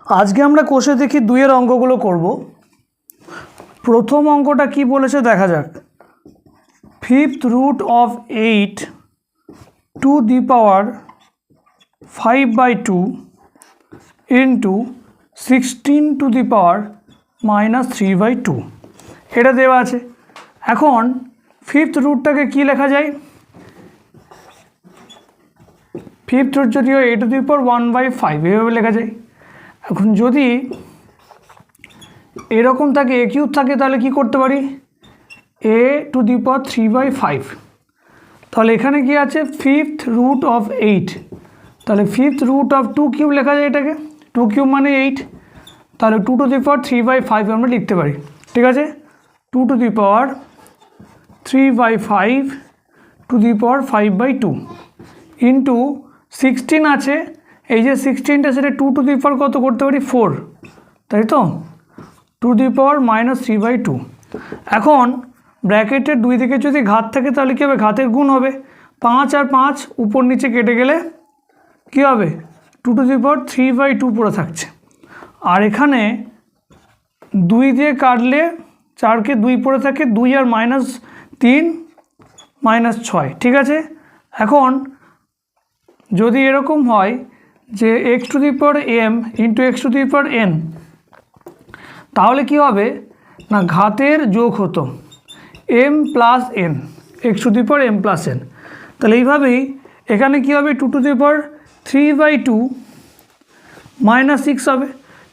আজকে আমরা কোষে দেখি দুইয়ের অঙ্কগুলো করব। প্রথম অঙ্কটা কি বলেছে দেখা যাক। 5th root of 8 to the power 5/2 into 16 to the power -3/2 এটা দেওয়া আছে। এখন 5th রুটটাকে কি লেখা যায়? 5th রুট যদি হয় a to the power 1/5 এভাবে লেখা যায়। এখন যদি এরকম থাকে a কিউব থাকে তাহলে কি করতে পারি? a to the power 3/5। তাহলে এখানে কি আছে? 5th root of 8, তাহলে 5th root of 2 কিউব লেখা যায় এটাকে। 2 কিউব মানে 8, তাহলে 2 to the power 3/5 আমরা লিখতে পারি। ঠিক আছে, 2 to the power 3/5 to the power 5/2 into 16 আছে, এই যে 16টা সেটা 2 to the power কত করতে পারি? 4, তাই তো, 2 to the power -3/2। এখন ব্র্যাকেটের দুই দিকে যদি ঘাত থাকে তাহলে কী হবে? ঘাতের গুণ হবে। 5 আর 5 উপর নিচে কেটে গেলে কী হবে? 2 to the power 3/2 পড়ে থাকছে। আর এখানে 2 দিয়ে কাটলে 4কে 2 পড়ে থাকে, 2 আর -3 -6। ঠিক আছে, এখন যদি এরকম হয় যে x to the power m into x to the power n, তাহলে কি হবে না ঘাতের যোগ হতো m plus n, x to the power m plus n। তাহলে এইভাবেই এখানে কি হবে? 2 to the power 3/2 -6 হবে।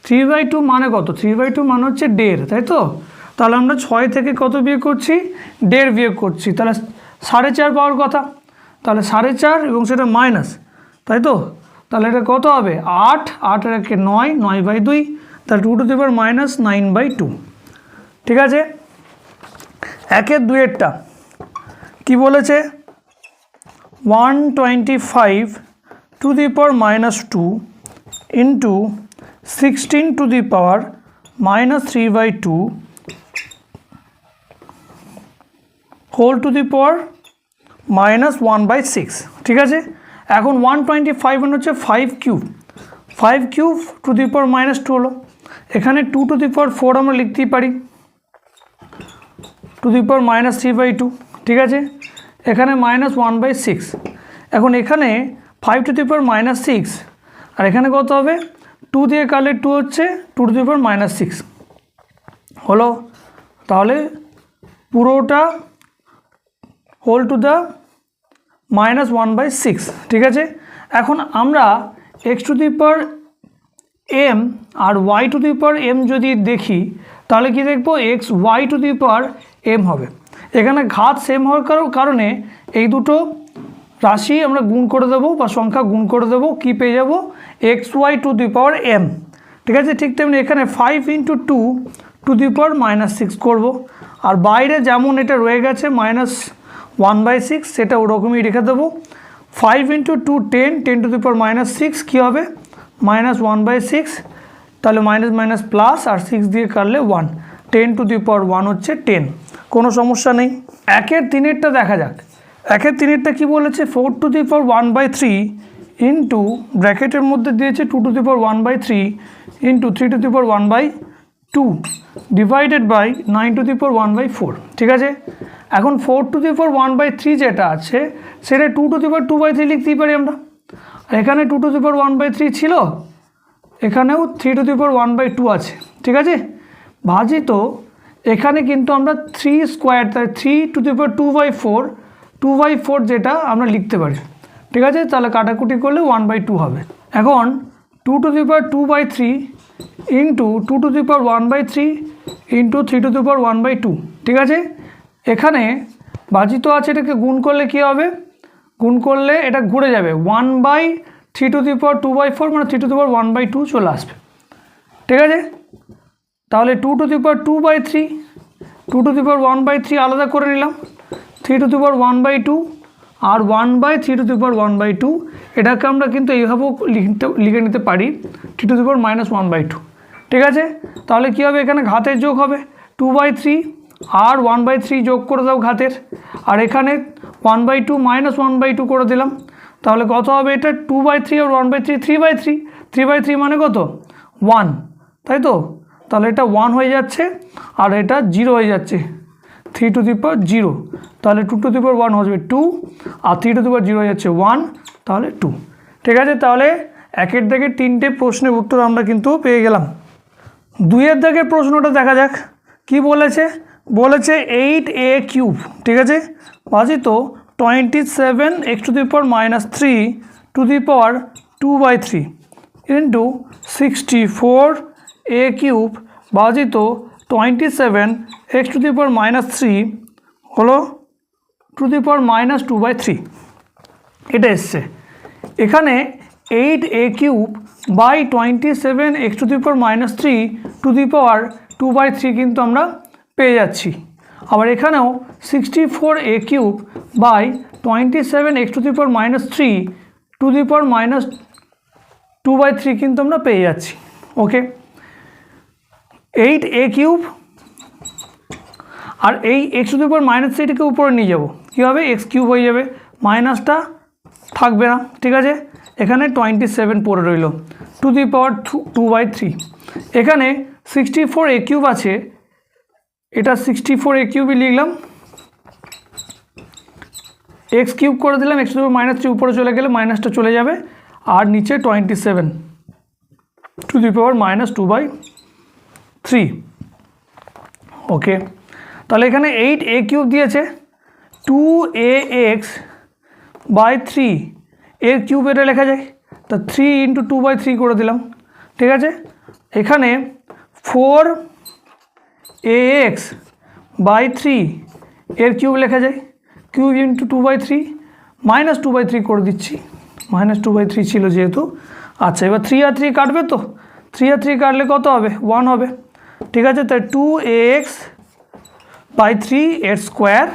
3/2 মানে কত? 3/2 মানে হচ্ছে 1.5, তাই তো। তাহলে আমরা 6 থেকে কত বিয়োগ করছি? 1.5 বিয়োগ করছি, তাহলে 4.5 পাওয়ার কথা। তাহলে 4.5 এবং সেটা মাইনাস, তাই তো। তাহলে এটা কত হবে? 8, 8 আর 1 9, 9/2, তাহলে 2 to the power -9/2। ঠিক আছে, 1-এর 2-এরটা কি বলেছে? 125 to the power -2 into 16 to the power -3/2 whole to the power -1/6। ঠিক আছে, এখন 125 হচ্ছে 5 cube, 5 cube to the power -2 হলো। এখানে 2 to the power 4 আমরা লিখতেই পারি, টু দি পাওয়ার -3/2। ঠিক আছে, এখানে -1/6। এখন এখানে 5 to the power -6 আর এখানে কত হবে? 2 দিয়ে কাটলে 2 হচ্ছে 2 to the power -6 হলো। তাহলে পুরোটা হোল টু দ্য -1/6। ঠিক আছে, এখন আমরা x to the power m আর y to the power m যদি দেখি তাহলে কি দেখব? x y to the power m হবে। এখানে ঘাত সেম হওয়ার কারণে এই দুটো রাশি আমরা গুণ করে দেবো বা সংখ্যা গুণ করে দেবো, কি পেয়ে যাব? xy to the power m। ঠিক আছে, ঠিক তেমনি এখানে 5 × 2 to the power -6 করব। আর বাইরে যেমন এটা রয়ে গেছে -1/6, সেটা ওরকমই রেখে দেবো। 5 × 2 10, 10 to the power -6 কী হবে? -1/6, তাহলে মাইনাস প্লাস, আর 6 দিয়ে কাটলে 1, 10 to the power 1 হচ্ছে 10। কোনো সমস্যা নেই। 1-এর 3-এরটা দেখা যাক। 1-এর 3-এরটা কী বলেছে? 4 to the power 1/3 ইন্টু ব্র্যাকেটের মধ্যে দিয়েছে 2 to the power 1/3 into 3 to the power 1/2 divided by 9 to the power 1/4। ঠিক আছে, এখন 4 to the power 1/3 যেটা আছে সেটা 2 to the power 2/3 লিখতেই পারি আমরা। আর এখানে 2 to the power 1/3 ছিল, এখানেও 3 to the power 1/2 আছে। ঠিক আছে, ভাজিত এখানে কিন্তু আমরা 3 স্কোয়ার, তাই 3 to the power 2/4 যেটা আমরা লিখতে পারি। ঠিক আছে, তাহলে কাটাকুটি করলে 1/2 হবে। এখন 2 to the power 2/3 into 2 to the power 1/3 into 3 to the power 1/2। ঠিক আছে, এখানে ভাজিত আছে, এটাকে গুণ করলে কি হবে? গুণ করলে এটা ঘুরে যাবে, 1/3 to the power 2/4 মানে 3 to the power 1/2 চলে আসবে। ঠিক আছে, তাহলে 2 to the power 2/3, 2 to the power 1/3 আলাদা করে নিলাম, 3 to the power 1/2 R 1/3 to the power 1/2, এটাকে আমরা কিন্তু এইভাবেও লিখে নিতে পারি 3 to the power -1/2। ঠিক আছে, তাহলে কী হবে? এখানে ঘাতের যোগ হবে 2/3 আর 1/3 যোগ করে দাও ঘাতের, আর এখানে 1/2 -1/2 করে দিলাম। তাহলে কত হবে? এটা 2/3 আর 1/3 3/3, 3/3 মানে কত? 1, তাই তো? তাহলে এটা 1 হয়ে যাচ্ছে আর এটা 0 হয়ে যাচ্ছে, 3 টু দি পাওয়ার 0, তাহলে 2 টু দি পাওয়ার 1 হবে 2 আর 3 টু দি পাওয়ার 0 হয়ে যাচ্ছে 1, তাহলে 2। ঠিক আছে, তাহলে একের দাগে 3টে প্রশ্নের উত্তর আমরা কিন্তু পেয়ে গেলাম। 2-এর দাগের প্রশ্নটা দেখা যাক কি বলেছে। বলেছে 8a³ ঠিক আছে, ভাজিত 27 x to the power -3 to the power 2/3 into 64a³ ভাজিত 27 x টু দি পাওয়ার -3 হলো টু দি পাওয়ার -2/3। এটা এসছে এখানে 8a³ by 27 x to the power -3 to the power 2/3 কিন্তু আমরা পেয়ে যাচ্ছি। আবার এখানেও 64a³ by 27 x to the power -3 to the power -2/3 কিন্তু আমরা পেয়ে যাচ্ছি। ওকে, 8a³ আর এই x টু দি পাওয়ার -3টাকে উপরে নিয়ে যাব, কী হবে x³ হয়ে যাবে, মাইনাসটা থাকবে না। ঠিক আছে, এখানে 27 পড়ে রইল টু দি পাওয়ার 2/3। এখানে 64a³ আছে, এটা 64a³ লিখলাম, x³ করে দিলাম, x টু দি পাওয়ার -3 উপরে চলে গেলে মাইনাসটা চলে যাবে আর নিচে 27 টু দি পাওয়ার -2/3। ওকে, তাহলে এখানে 8a³ দিয়েছে, 2ax/3 এর কিউব এটা লেখা যায়, তা 3 × 2/3 করে দিলাম। ঠিক আছে, এখানে 4ax/3 এর কিউব লেখা যায়, কিউব × 2/3 -2/3 করে দিচ্ছি, -2/3 ছিল যেহেতু। আচ্ছা, এবার 3 আর 3 কাটবে তো, 3 আর 3 কাটলে কত হবে, 1 হবে। ঠিক আছে, তাই 2ax/3 এর স্কোয়ার,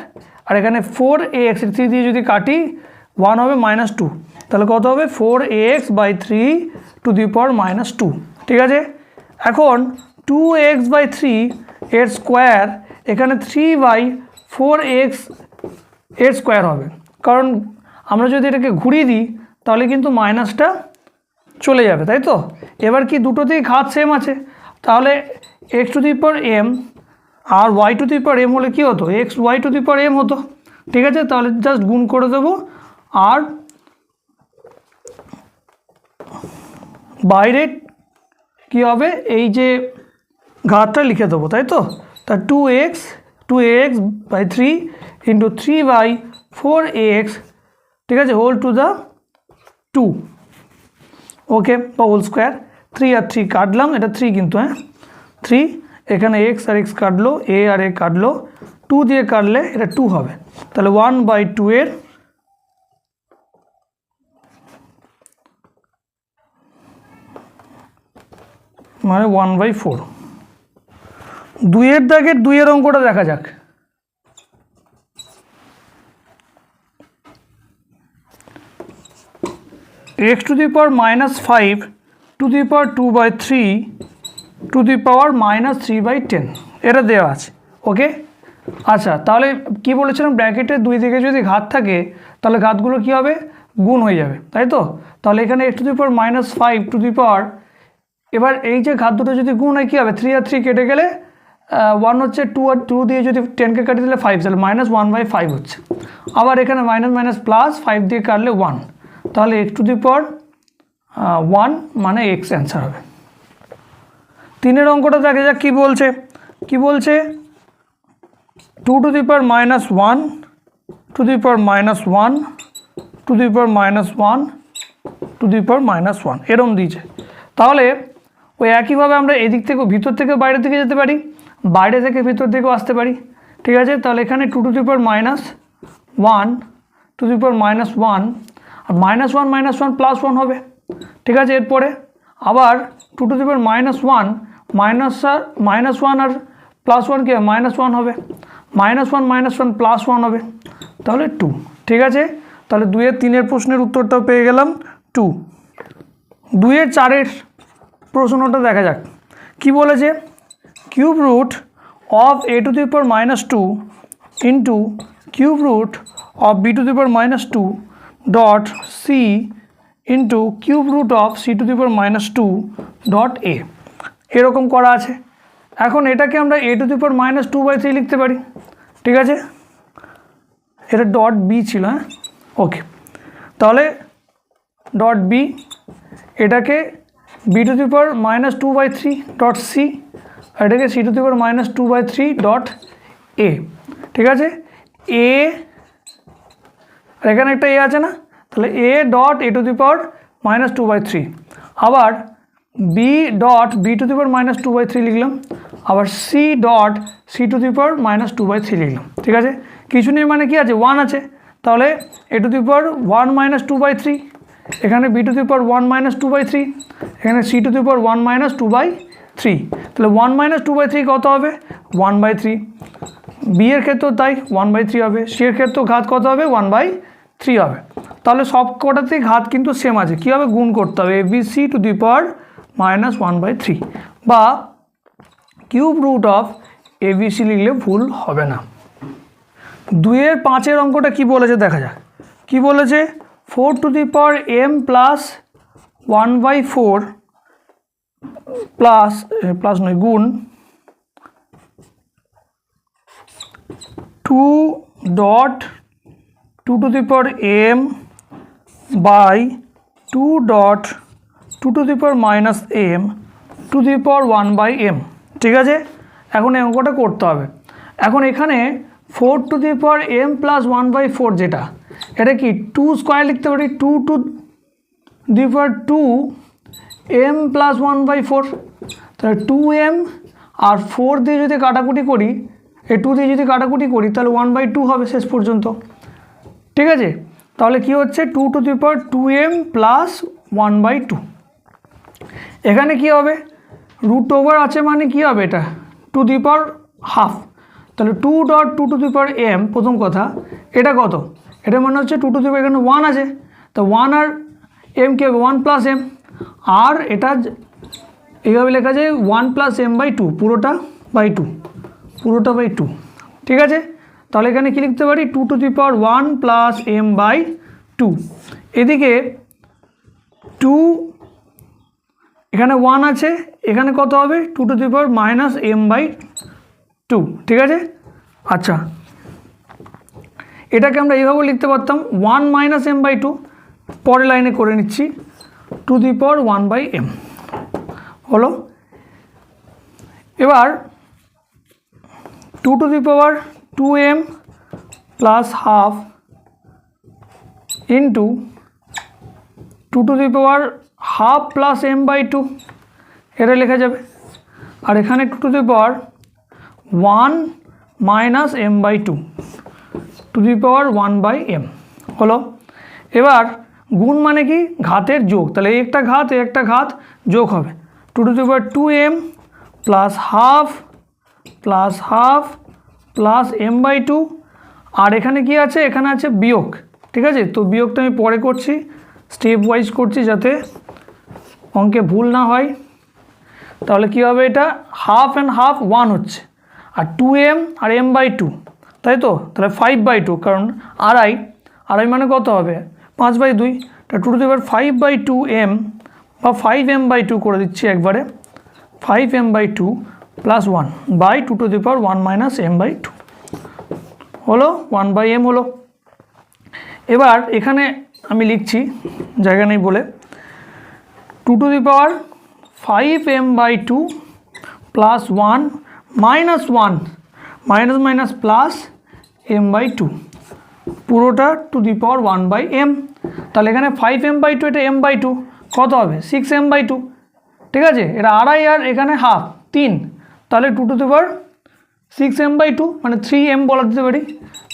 আর এখানে 4ax 3 দিয়ে যদি কাটি 1 হবে -2, তাহলে কত হবে 4ax/3 টু দি পাওয়ার -2। ঠিক আছে, এখন 2x/3 এর স্কোয়ার এখানে 3/4x এর স্কোয়ার হবে, কারণ আমরা যদি এটাকে ঘুরিয়ে দিই তাহলে কিন্তু মাইনাসটা চলে যাবে, তাই তো? এবার কি দুটোতেই ঘাত সেম আছে, তাহলে x to the power m আর y to the power m হলে কী হতো, xy to the power m হতো। ঠিক আছে, তাহলে জাস্ট গুণ করে দেবো আর বাইরে কি হবে, এই যে ঘাতটা লিখে দেবো, তাই তো? তা 2ax/3 ইন্টু 3/4ax, ঠিক আছে, হোল টু দ্য 2, ওকে, বা হোল স্কোয়ার। 3 আর 3 কাটলাম, এটা 3 কিন্তু, হ্যাঁ 3, এখানে x আর x কাটলো, a আর a কাটলো, 2 দিয়ে কাটলে এটা 2 হবে, তাহলে 1/2 এর মানে 1/4। 2-এর দাগের 2-এর অঙ্কটা দেখা যাক। x to the power -5 to the power 2/3 to the power -3/10 এটা দেওয়া আছে। ওকে, আচ্ছা, তাহলে কি বলেছিলাম, ব্র্যাকেটের দুই দিকে যদি ঘাত থাকে তাহলে ঘাতগুলো কি হবে, গুণ হয়ে যাবে, তাই তো? তাহলে এখানে x to the power -5 to the power, এবার এই যে ঘাত দুটো যদি গুণ হয় কী হবে, 3 আর 3 কেটে গেলে 1 হচ্ছে, 2 আর 2 দিয়ে যদি 10কে কাটিয়ে দিলে 5, তাহলে -1/5 হচ্ছে। আবার এখানে মাইনাস প্লাস 5 দিয়ে কাটলে 1, তাহলে x টু দি পাওয়ার 1 মানে x অ্যান্সার হবে। 3-এর অঙ্কটা দেখা যাক কী বলছে। কি বলছে, 2 to the power -1 to the power -1 to the power -1 to the power -1 এরম দিয়েছে। তাহলে ওই একইভাবে আমরা এদিক থেকে ভিতর থেকে বাইরের দিকে যেতে পারি, বাইরে থেকে ভিতর দিকেও আসতে পারি। ঠিক আছে, তাহলে এখানে 2 to the power -1 to the power -1 আর -1 +1 হবে। ঠিক আছে, এরপরে আবার 2 টু দি পাওয়ার -1 -1 আর +1 কি -1 হবে, -1 +1 হবে, তাহলে 2। ঠিক আছে, তাহলে 2-এর 3-এর প্রশ্নের উত্তরটাও পেয়ে গেলাম 2। 2-এর 4-এর প্রশ্নটা দেখা যাক কি বলেছে। Cube root of a to the power -2 into cube root of b to the power -2 dot c into cube root of c to the power -2 dot a। এরকম করা আছে। এখন এটাকে আমরা a টু দি পাওয়ার -2/3 লিখতে পারি, ঠিক আছে। এটা ডট বি ছিল, হ্যাঁ, ওকে। তাহলে ডট বি, এটাকে B to the power -2/3 dot C, আর এটাকে C to the power -2/3 dot A, ঠিক আছে। এ, আর এখানে একটা এ আছে না, তাহলে A dot A two the power -2/3, আবার B dot B to the power -2/3 লিখলাম, আবার C dot C to the power -2/3 লিখলাম, ঠিক আছে। কিছু নেই মানে কি আছে, 1 আছে, তাহলে এ টু দি পাওয়ার 1 - 2/3, এখানে বি টু দি পাওয়ার 1 - 2/3, এখানে সি টু দি পাওয়ার 1 - 2/3, তাহলে 1 - 2/3 কত হবে, 1/3। বি এর ক্ষেত্রেও তাই 1/3 হবে, সি এর ক্ষেত্রেও ঘাত কত হবে, 1/3 হবে। তাহলে সব কটাতেই ঘাত কিন্তু সেম আছে, কী হবে, গুণ করতে হবে, ABC টু দি পাওয়ার -1/3 বা কিউব রুট অফ ABC লিখলে ভুল হবে না। 2-এর 5-এর অঙ্কটা কি বলেছে দেখা যাক। কি বলেছে, 4 to the power m plus 1/4 plus নয় গুণ 2 dot 2 to the power m by 2 dot 2 to the power -m to the power 1/m, ঠিক আছে। এখন এই অঙ্কটা করতে হবে। এখন এখানে 4 to the power m plus 1/4 যেটা, এটা কি 2 স্কোয়ার লিখতে পারি, 2 to the power 2 m plus 1/4, তাহলে 2m আর 4 দিয়ে যদি কাটাকুটি করি, এই 2 দিয়ে যদি কাটাকুটি করি তাহলে 1/2 হবে শেষ পর্যন্ত, ঠিক আছে। তাহলে কি হচ্ছে, 2 to the power 2m plus 1/2, এখানে কি হবে, রুট ওভার আছে মানে কি হবে, এটা টু দি পাওয়ার হাফ, তাহলে 2 dot 2 to the power m, প্রথম কথা এটা কত, এটা মানে হচ্ছে 2 টু দি পাওয়ার, এখানে 1 আছে, তো 1 আর m কি হবে, 1 প্লাস m, আর এটা এইভাবে লেখা যায় 1 প্লাস m/2, পুরোটা বাই 2, পুরোটা বাই 2, ঠিক আছে। তাহলে এখানে কি লিখতে পারি, 2 to the power 1 plus m/2, এদিকে 2, এখানে 1 আছে, এখানে কত হবে, 2 টু দি পাওয়ার -m/2, ঠিক আছে। আচ্ছা, এটাকে আমরা এইভাবে লিখতে পারতাম 1 - m/2, পরের লাইনে করে নিচ্ছি, টু দি পাওয়ার 1/m হলো। এবার 2 to the power 2m plus half into 2 to the power half plus m/2, এটা লেখা যাবে, আর এখানে 2 to the power 1 minus m/2 two the power 1/m হলো। এবার গুণ মানে কি, ঘাতের যোগ, তাহলে একটা ঘাত যোগ হবে, 2 to the power 2m plus half plus m/2, আর এখানে কি আছে, এখানে আছে বিয়োগ, ঠিক আছে। তো বিয়োগটা আমি পরে করছি, স্টেপ ওয়াইজ করছি যাতে অঙ্কে ভুল না হয়। তাহলে কি হবে, এটা হাফ অ্যান্ড হাফ 1 হচ্ছে, আর 2m আর m/2, তাই তো, তাহলে 5/2, কারণ আড়াই মানে কত হবে, 5/2, তা 2 টু দি পাওয়ার 5/2m বা 5m/2 করে দিচ্ছি একবারে, 5m/2 plus 1 by 2 to the power 1 minus m/2 হলো, 1/m হলো। এবার এখানে আমি লিখছি জায়গা নেই বলে, 2 to the power 5m/2 plus 1 minus 1 minus plus m/2, পুরোটা টু দি পাওয়ার 1/m, তাহলে এখানে 5m/2, এটা m/2 কত হবে, 6m/2, ঠিক আছে। এটা আড়াই আর এখানে হাফ 3, তাহলে 2 টু দি পাওয়ার 6m/2 মানে 3m বলা দিতে পারি,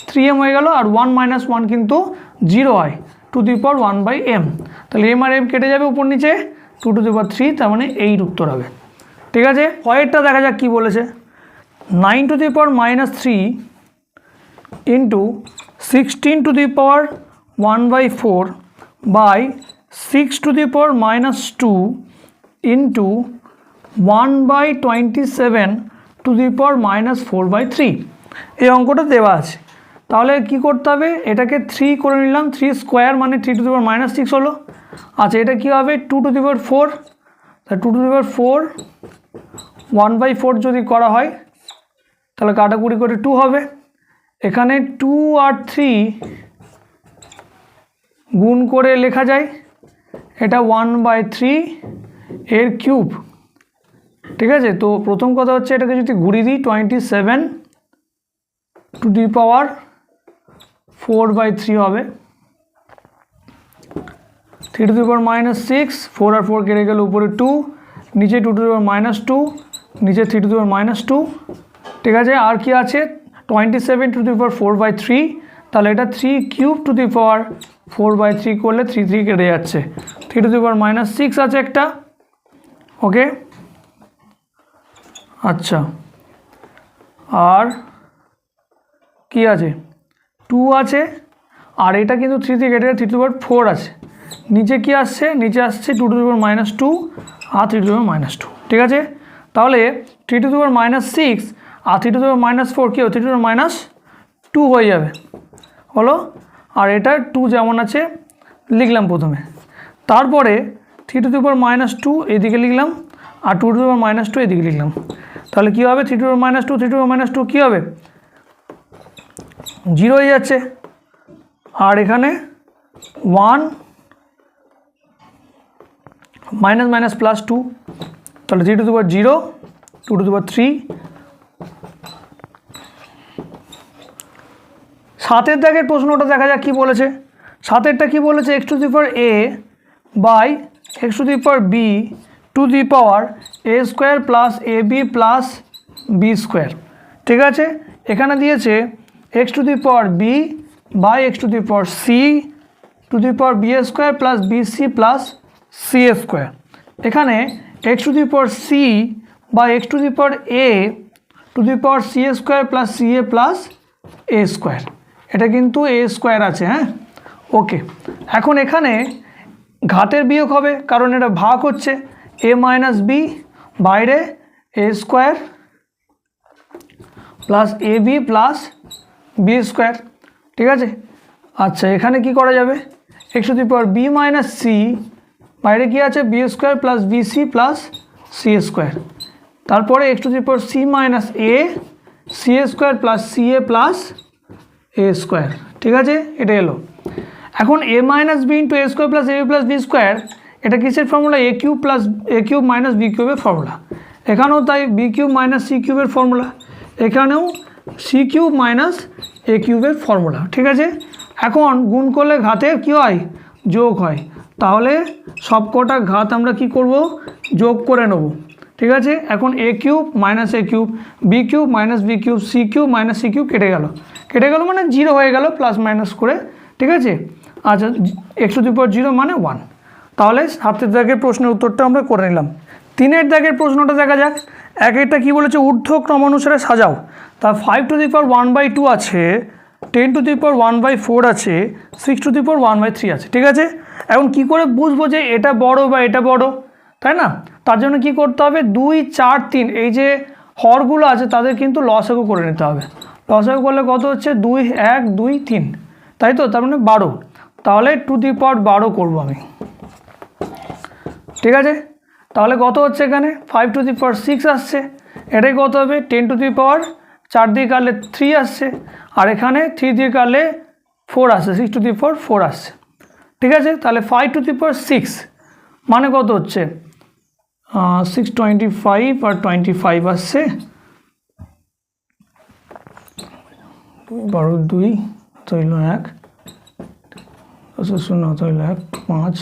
3m হয়ে গেল, আর 1 মাইনাস 1 কিন্তু 0 হয়, টু দি পাওয়ার 1/m, তাহলে m আর m কেটে যাবে উপর নিচে, 2 টু দি পাওয়ার 3, তার মানে এই উত্তর হবে, ঠিক আছে। পরেরটা দেখা যাক কি বলেছে, 9 to the power -3 into 16 to the power 1/4 by 6 to the power -2 into 1/27 to the power -4/3, এই অঙ্কটা দেওয়া আছে। তাহলে কি করতে হবে, এটাকে 3 করে নিলাম, 3 স্কোয়ার মানে 3 টু দি পাওয়ার -6 হলো। আচ্ছা, এটা কি হবে, 2 টু দি পাওয়ার 4, তাহলে 2 টু দি পাওয়ার 4 1/4 যদি করা হয় তাহলে কাটাকুটি করে 2 হবে। এখানে 2 আর 3 গুণ করে লেখা যায়, এটা 1/3 এর কিউব। ঠিক আছে, তো প্রথম কথা হচ্ছে এটাকে যদি ঘুরিয়ে দিই 27 টু দি পাওয়ার 4/3 হবে। 3 টু দি পাওয়ার -6, 4 আর 4 কেটে গেল, উপরে 2, নিচে 2 টু দি পাওয়ার -2, নিচে 3 টু দি পাওয়ার -2। ঠিক আছে, আর কি আছে 27 টু দি পাওয়ার 4/3, তাহলে এটা 3 কিউব টু দি পাওয়ার 4/3 করলে 3 3 কেটে যাচ্ছে। 3 টু দি পাওয়ার -6 আছে একটা। ওকে, আচ্ছা, আর কি আছে 2 আছে, আর এটা কিন্তু 3 থেকে কেটে 3 টু দি পাওয়ার 4 আছে। নিচে কি আসছে, নিচে আসছে 2 to the power -2 R 3 to the power -2। ঠিক আছে, তাহলে 3 to the power -6 R 3 to the পাওয়ার -4 কি হবে, 3 টু দি পাওয়ার -2 হয়ে যাবে, হলো। আর এটা 2 যেমন আছে লিখলাম প্রথমে, তারপরে 3 টু দি পাওয়ার -2 এদিকে লিখলাম, আর 2 টু দি পাওয়ার -2 এদিকে লিখলাম। তাহলে কী হবে, 3 to the power -2, 3 to the power -2 কী হবে, 0 হয়ে যাচ্ছে। আর এখানে 1 -2, তাহলে 3 to the power 0, 2 to the power 3। 7 দাগের প্রশ্নটা দেখা যাক কি বলেছে। 7টা কি বলেছে, x to the power a by x to the power b to the power a square plus ab plus b square. ঠিক আছে, এখানে দিয়েছে x to the power b by x to the power c to the power b square plus bc plus c square. এখানে x to the power c বা x to the power a to the power c square plus ca plus a square, এটা কিন্তু a square আছে। হ্যাঁ, ওকে, এখন এখানে ঘাতের বিয়োগ হবে, কারণ এটা ভাগ হচ্ছে a মাইনাস b, বাইরে a square plus ab plus b square. ঠিক আছে, আচ্ছা, এখানে কি করা যাবে, x to the power b minus c, বাইরে কি আছে b square plus bc plus c square, তারপরে x to the power c minus a c square plus ca plus a square. ঠিক আছে, এটা এলো। এখন a minus b into a square plus ab plus b square, এটা কিসের formula, a cube minus b কিউবের formula. এখানেও তাই b কিউব মাইনাস c কিউবের ফর্মুলা, এখানেও c কিউব মাইনাস a কিউবের ফর্মুলা। ঠিক আছে, এখন গুণ করলে ঘাতের কি হয়, যোগ হয়, তাহলে সব কটা ঘাত আমরা কি করব, যোগ করে নেব। ঠিক আছে, এখন a cube minus a cube, b cube minus b cube, c cube minus c cube কেটে গেল মানে 0 হয়ে গেল প্লাস মাইনাস করে। ঠিক আছে, আচ্ছা, x টু দি পাওয়ার 0 মানে 1। তাহলে 7 দাগের প্রশ্নের উত্তরটা আমরা করে নিলাম। 3 দাগের প্রশ্নটা দেখা যাক। একটা কি বলেছে, ঊর্ধ্ব ক্রমানুসারে সাজাও। তা 5 টু দি পাওয়ার 1/2 আছে, 10 টু দি পাওয়ার 1/4 আছে, 6 টু দি পাওয়ার 1/3 আছে। ঠিক আছে, এখন কি করে বুঝবো যে এটা বড় বা এটা বড়, তাই না? তার জন্য কি করতে হবে, 2, 4, 3 এই যে হরগুলো আছে তাদের কিন্তু লসাগু করে নিতে হবে। লসাগু করলে কত হচ্ছে, 2, 1, 2, 3, তাই তো, তার মানে 12। তাহলে টু দি পাওয়ার 12 করবো আমি। ঠিক আছে, তাহলে কত হচ্ছে, এখানে 5 টু দি পাওয়ার 6 আসছে, এটাই কত হবে 10 টু দি পাওয়ার 4 দিয়ে কাটলে 3 আসছে, আর এখানে 3 দিয়ে কাটলে 4 আসছে, 6 টু দি পাওয়ার 4 আসছে। ঠিক আছে, তাহলে 5 টু দি পাওয়ার 6 মানে কত হচ্ছে, 6, 25 আর 25 আসছে, 12, 2 তৈল 1, 0 তৈল 1, 5,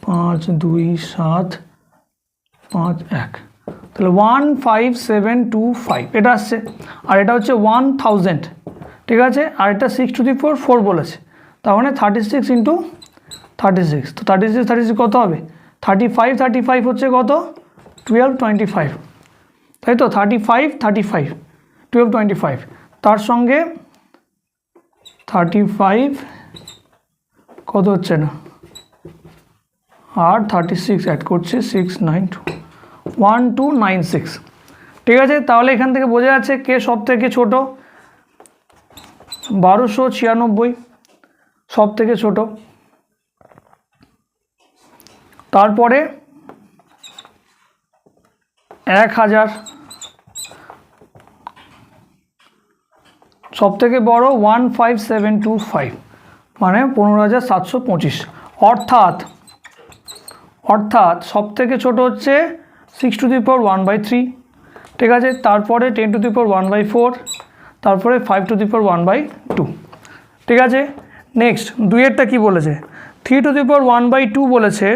5, 2, 7, 5, 1, তাহলে 15725 এটা আসছে, আর এটা হচ্ছে 1000। ঠিক আছে, আর এটা 6 টু দি পাওয়ার 4 বলেছে, তার মানে 36 ইন্টু 36, তো 36 কত হবে, 35 হচ্ছে কত, 12, 25, তাই তো, 35, 12, 25, তার সঙ্গে 35 কত হচ্ছে না, আর 36 অ্যাড করছে, 6, 9, 1296। ঠিক আছে, তাহলে এখান থেকে বোঝা যাচ্ছে কে সব থেকে ছোট, 1296 সব থেকে ছোট। তারপরে 1000, সব থেকে বড় 15725 মানে 15725। অর্থাৎ সব থেকে ছোট হচ্ছে 6 টু দি পাওয়ার 1/3, ঠিক আছে। তারপরে 10 টু দি পাওয়ার 1/4, তারপরে 5 টু দি পাওয়ার 1/2, ঠিক আছে। নেক্সট দুইয়েরটা কী বলেছে, 3 টু দি পাওয়ার 1/2 বলেছে,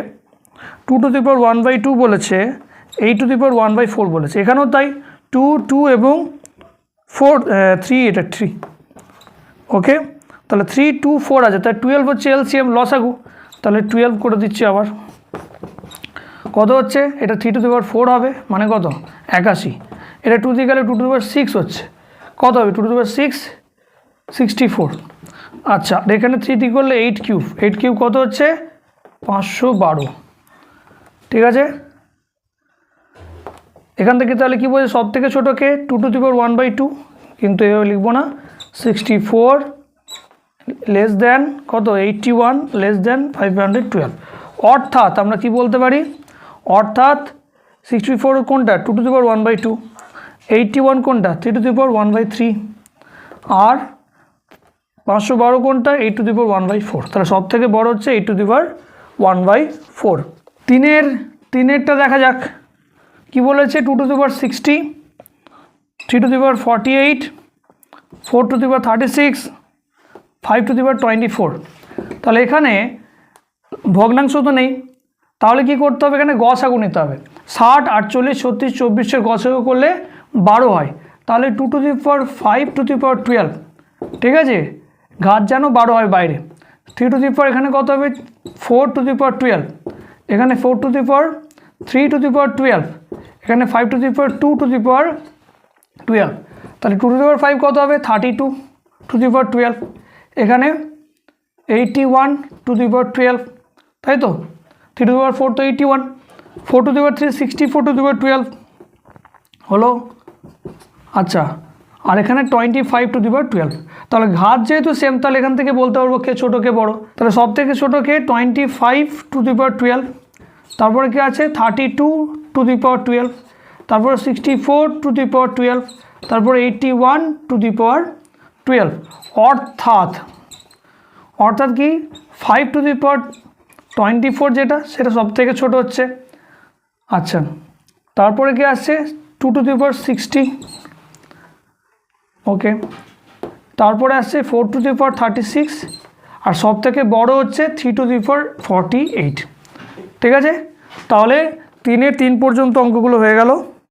2 টু দি পাওয়ার 1/2 বলেছে, 8 টু দি পাওয়ার 1/4 বলেছে। এখানেও তাই 2, 2 এবং 4, 3, এটা 3, ওকে। তাহলে 3, 2, 4 আছে, তাই 12 হচ্ছে এলসিএম, লসাগু। তাহলে 12 করে দিচ্ছি আবার, কত হচ্ছে, এটা 3 টু দি পাওয়ার 4 হবে, মানে কত 81। এটা 2 দিয়ে গেলে 2 টু দি পাওয়ার 6 হচ্ছে, কত হবে 2 টু দি পাওয়ার 6, 64। আচ্ছা, আর এখানে 3 দিয়ে করলে 8 কিউব, 8 কিউব কত হচ্ছে 512, ঠিক আছে। এখান থেকে তাহলে কী বলছে, সব থেকে ছোটোকে 2 টু দি পাওয়ার 1/2, কিন্তু এভাবে লিখবো না, 64 লেস দেন কত 81 লেস দেন 512। অর্থাৎ আমরা কি বলতে পারি, অর্থাৎ 64 কোনটা 2 টু দি পাওয়ার 1/2, 81 কোনটা 3 টু দি পাওয়ার 1/3, আর 512 কোনটা 8 টু দি পাওয়ার 1/4। তাহলে সব থেকে বড় হচ্ছে 8 টু দি পাওয়ার 1/4। তিনেরটা দেখা যাক কি বলেছে, 2 to the power 60, 3 to the power 48, 4 to the power 36, 5 to the power 24। তাহলে এখানে ভগ্নাংশ তো নেই, তাহলে কি করতে হবে, এখানে গসাগু নিতে হবে। 60, 48, 36, 24-এর গসাগু করলে 12 হয়। তাহলে 2 to the power 5 to the পাওয়ার 12, ঠিক আছে, ঘাত যেন 12 হয় বাইরে। 3 টু দি পাওয়ার এখানে কত হবে 4 টু দি পাওয়ার 12, এখানে 4 to the power 3 to the পাওয়ার 12, এখানে 5 to the power 2 to the পাওয়ার 12। তাহলে 2 টু দি পাওয়ার 5 কত হবে 32 টু দি পাওয়ার 12, এখানে 81 টু দি পাওয়ার 12, তাই তো। 3 টু দি পাওয়ার 4 তো 81, 4 to the power 3 64 two the পাওয়ার 12 হলো। আচ্ছা, আর এখানে 25 টু দি পাওয়ার 12। তাহলে ঘাত যেহেতু সেম, তাহলে এখান থেকে বলতে পারবো কে ছোটো কে বড়ো। তাহলে সব থেকে ছোটো কে 25 টু দি পাওয়ার 12, তারপরে কি আছে 32 টু দি পাওয়ার 12, তারপরে 64 টু দি পাওয়ার 12, তারপরে 81 টু দি পাওয়ার 12। অর্থাৎ কি 5 টু দি পাওয়ার 24 যেটা, সেটা সব থেকে ছোটো হচ্ছে। আচ্ছা, তারপরে কি আসছে 2 টু দি পাওয়ার 60, ওকে। তারপরে আসছে 4 টু দি পাওয়ার 36, আর সব থেকে বড় হচ্ছে 3 টু দি পাওয়ার 48, ঠিক আছে। তাহলে 3 পর্যন্ত অঙ্কগুলো হয়ে গেল।